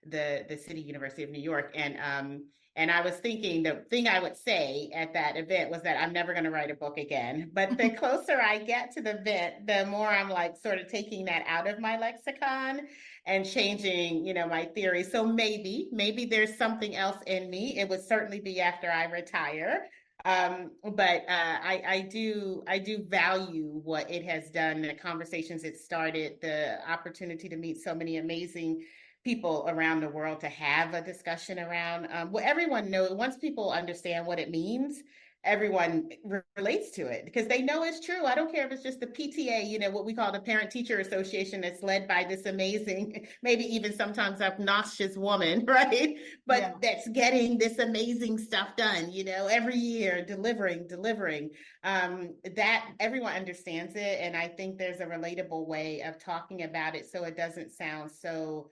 the City University of New York. And I was thinking the thing I would say at that event was that I'm never going to write a book again. But the closer I get to the event, the more I'm like sort of taking that out of my lexicon and changing, my theory. So maybe there's something else in me. It would certainly be after I retire. I do value what it has done, the conversations it started, the opportunity to meet so many amazing people around the world, to have a discussion around what everyone knows. Once people understand what it means, everyone relates to it because they know it's true. I don't care if it's just the PTA, what we call the Parent Teacher Association, that's led by this amazing, maybe even sometimes obnoxious woman, right? But Yeah. that's getting this amazing stuff done, every year, delivering, that everyone understands it. And I think there's a relatable way of talking about it so it doesn't sound so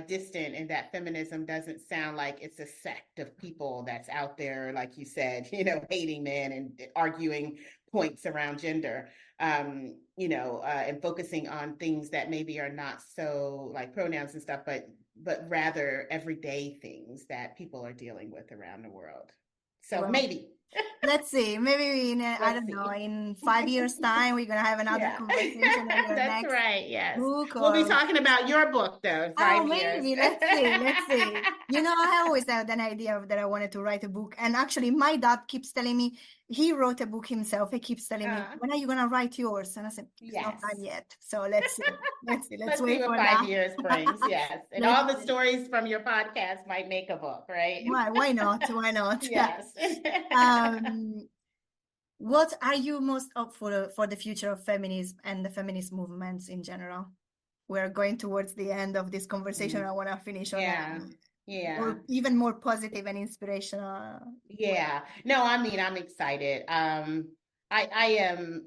distant, and that feminism doesn't sound like it's a sect of people that's out there, like you said, hating men and arguing points around gender, and focusing on things that maybe are not so like pronouns and stuff, but rather everyday things that people are dealing with around the world. So Well, maybe. let's see. Maybe I Let's don't know, see. in 5 years' time, we're gonna have another Yeah. conversation on your That's next right. Yes. book We'll be or talking about your book though in oh, 5 years. maybe. Let's see. Let's see. I always had an idea that I wanted to write a book. And actually, my dad keeps telling me he wrote a book himself. He keeps telling me, when are you going to write yours? And I said, it's not Yes. time yet. So let's see. Let's see. Let's Let's wait see what for 5 years brings. Yes. And Let's all the see. stories from your podcast might make a book, right? Why not? Why not? Yes. What are you most up for the future of feminism and the feminist movements in general? We're going towards the end of this conversation. I want to finish on Yeah. Yeah. or even more positive and inspirational. Yeah. No, I mean, I'm excited. I am,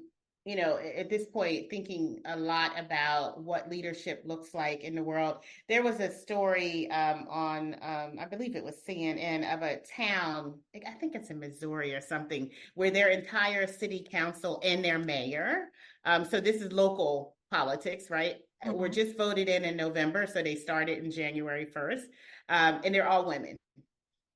at this point thinking a lot about what leadership looks like in the world. There was a story on, I believe it was CNN, of a town, I think it's in Missouri or something, where their entire city council and their mayor, so this is local politics, right? Were just voted in November, so they started in January 1st, and they're all women.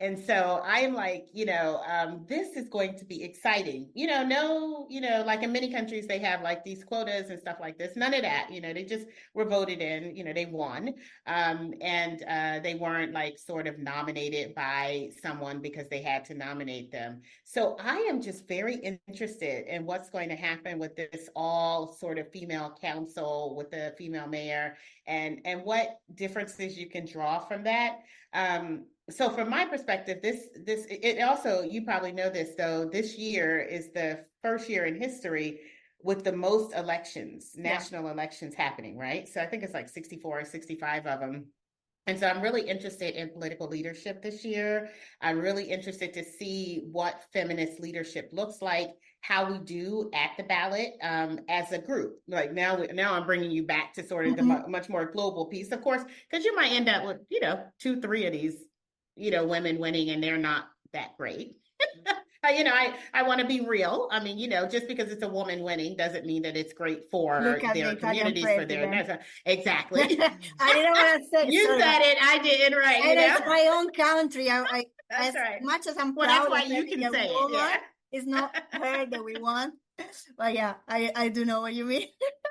And so I'm like, this is going to be exciting. Like in many countries, they have like these quotas and stuff like this. None of that, they just were voted in, they won. And they weren't like sort of nominated by someone because they had to nominate them. So I am just very interested in what's going to happen with this all sort of female council with the female mayor, and what differences you can draw from that. So from my perspective, it also, you probably know this though, this year is the first year in history with the most elections, national elections happening, right? So I think it's like 64 or 65 of them. And so I'm really interested in political leadership this year. I'm really interested to see what feminist leadership looks like, how we do at the ballot as a group. Like now I'm bringing you back to sort of the much more global piece, of course, because you might end up with, 2, 3 of these, women winning, and they're not that great. I want to be real. I mean, just because it's a woman winning doesn't mean that it's great for their communities, for their exactly. I didn't want to say you said it. I didn't, right? And it's my own country. That's as right. much as I'm Well, proud that's why of you having can a say woman, it. Yeah. it's not her that we want. But yeah, I do know what you mean.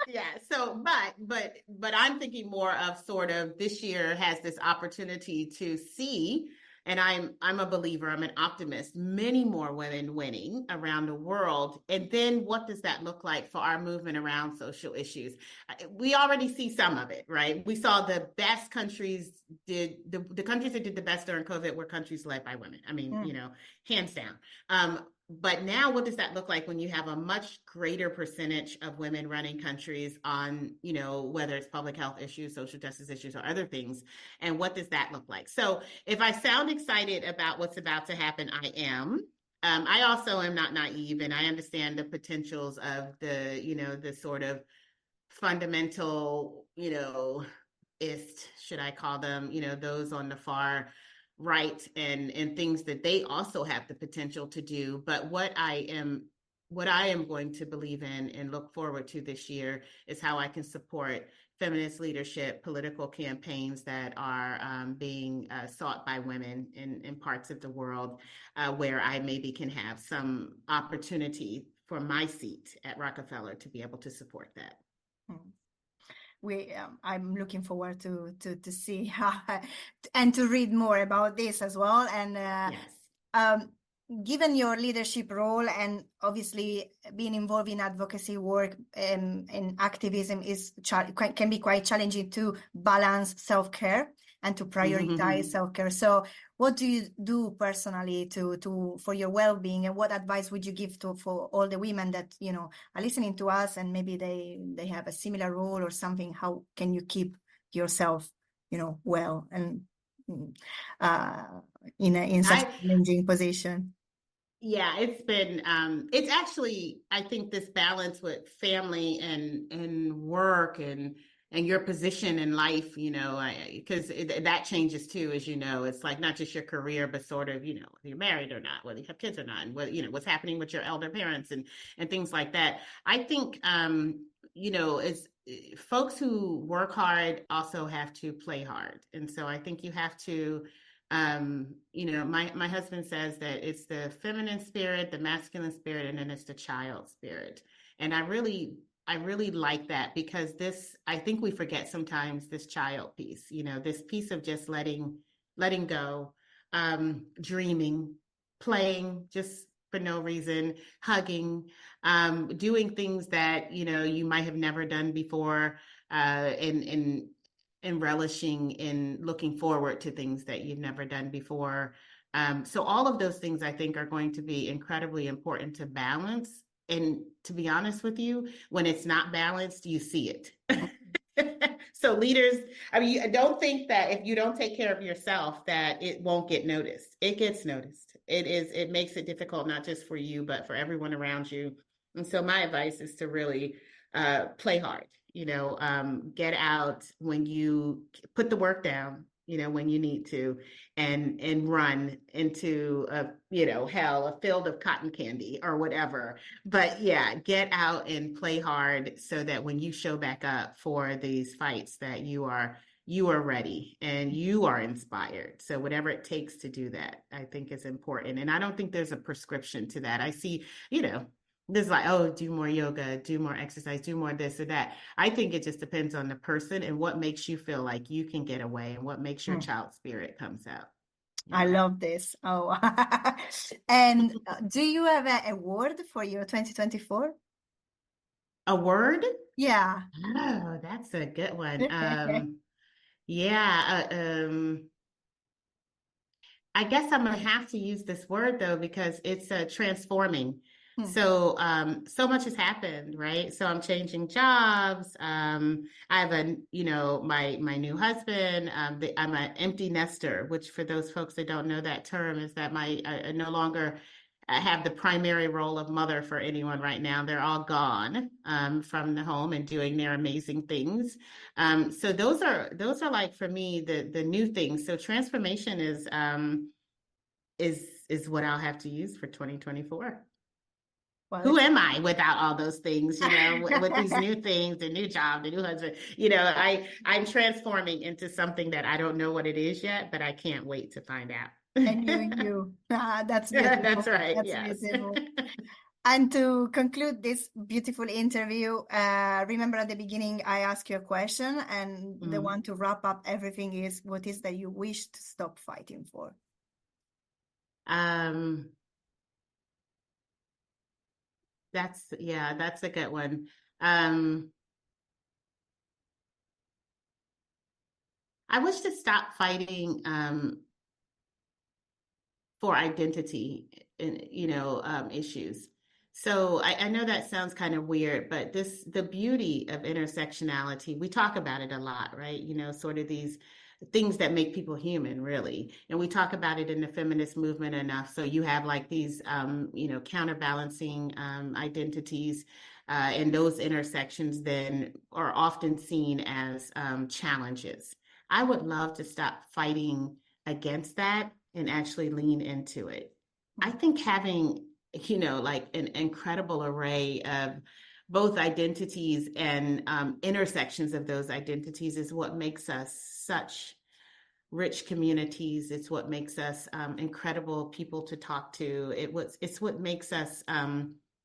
Yeah. So, but I'm thinking more of sort of this year has this opportunity to see, and I'm a believer, I'm an optimist, many more women winning around the world. And then what does that look like for our movement around social issues? We already see some of it, right? We saw the best countries the countries that did the best during COVID were countries led by women. I mean, hands down. But now what does that look like when you have a much greater percentage of women running countries on, whether it's public health issues, social justice issues, or other things? And what does that look like? So if I sound excited about what's about to happen, I am. I also am not naive, and I understand the potentials of the sort of fundamental, should I call them, those on the far right, and things that they also have the potential to do. But what I am going to believe in and look forward to this year is how I can support feminist leadership, political campaigns that are being sought by women in parts of the world where I maybe can have some opportunity for my seat at Rockefeller to be able to support that. I'm looking forward to see how and to read more about this as well. And given your leadership role and obviously being involved in advocacy work and activism can be quite challenging to balance self-care and to prioritize self-care. So what do you do personally for your well-being, and what advice would you give for all the women that, you know, are listening to us and maybe they have a similar role or something? How can you keep yourself, you know, well and in such a challenging position? Yeah, it's been it's actually, I think this balance with family and work and your position in life, you know, because that changes too, as you know. It's like not just your career, but sort of, you know, whether you're married or not, whether you have kids or not, and whether, you know, what's happening with your elder parents and things like that. I think you know, it's folks who work hard also have to play hard. And so I think you have to you know, my husband says that it's the feminine spirit, the masculine spirit, and then it's the child spirit. And I really like that, because I think we forget sometimes this child piece, you know, this piece of just letting go, dreaming, playing just for no reason, hugging, doing things that, you know, you might have never done before, and relishing in looking forward to things that you've never done before. So all of those things I think are going to be incredibly important to balance. And to be honest with you, when it's not balanced, you see it. So leaders, I mean, don't think that if you don't take care of yourself that it won't get noticed. It gets noticed. It makes it difficult, not just for you, but for everyone around you. And so my advice is to really play hard, you know, get out when you put the work down, you know, when you need to, and run into a, you know, hell, a field of cotton candy or whatever. But yeah, get out and play hard so that when you show back up for these fights that you are ready and you are inspired. So whatever it takes to do that, I think is important. And I don't think there's a prescription to that. I see, you know, there's like, oh, do more yoga, do more exercise, do more this or that. I think it just depends on the person and what makes you feel like you can get away and what makes your child spirit comes out. I love this. Oh, and do you have a word for your 2024? A word? Yeah. Oh, that's a good one. Yeah, I guess I'm gonna have to use this word though, because it's transforming. So so much has happened, right? So I'm changing jobs. I have a, you know, my new husband. I'm an empty nester, which for those folks that don't know that term is that I no longer have the primary role of mother for anyone right now. They're all gone from the home and doing their amazing things. So those are like for me the new things. So transformation is what I'll have to use for 2024. Well, Who am I without all those things, you know, with these new things, the new job, the new husband, you know, I'm transforming into something that I don't know what it is yet, but I can't wait to find out. And you. That's beautiful. That's right. That's Yes. beautiful. And to conclude this beautiful interview, remember at the beginning, I asked you a question, and the one to wrap up everything is, what is that you wish to stop fighting for? That's a good one. I wish to stop fighting for identity and, you know, issues. So I know that sounds kind of weird, but the beauty of intersectionality, we talk about it a lot, right? You know, sort of these things that make people human, really. And we talk about it in the feminist movement enough. So you have like these, you know, counterbalancing identities, and those intersections then are often seen as challenges. I would love to stop fighting against that and actually lean into it. I think having, you know, like an incredible array of both identities and intersections of those identities is what makes us such rich communities. It's what makes us incredible people to talk to. It's what makes us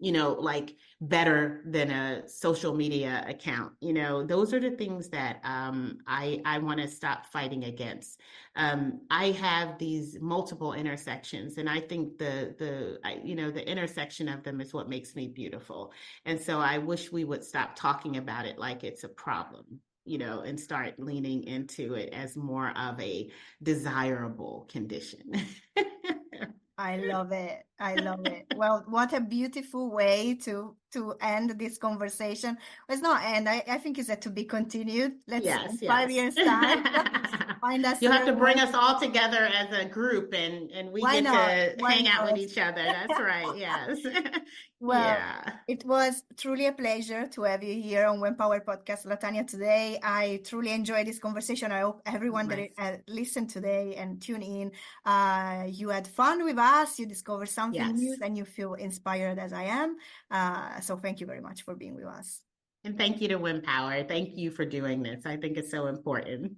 like better than a social media account. Those are the things that I want to stop fighting against. I have these multiple intersections, and I think the intersection of them is what makes me beautiful. And so I wish we would stop talking about it like it's a problem, and start leaning into it as more of a desirable condition. I love it. I love it. Well, what a beautiful way to end this conversation. Well, it's not end. I think it's a to be continued. Let's see, in Yes, 5 years' time, find us You'll have here to bring again. us all together as a group, and we Why get not? to Why hang out with not? each other. That's right. Yes. Well, Yeah. it was truly a pleasure to have you here on When Power Podcast, Latanya, today. I truly enjoyed this conversation. I hope everyone that listened today and tuned in, you had fun with us, you discovered something new, Yes. and you feel inspired as I am. So thank you very much for being with us. And thank you to Win Power. Thank you for doing this. I think it's so important.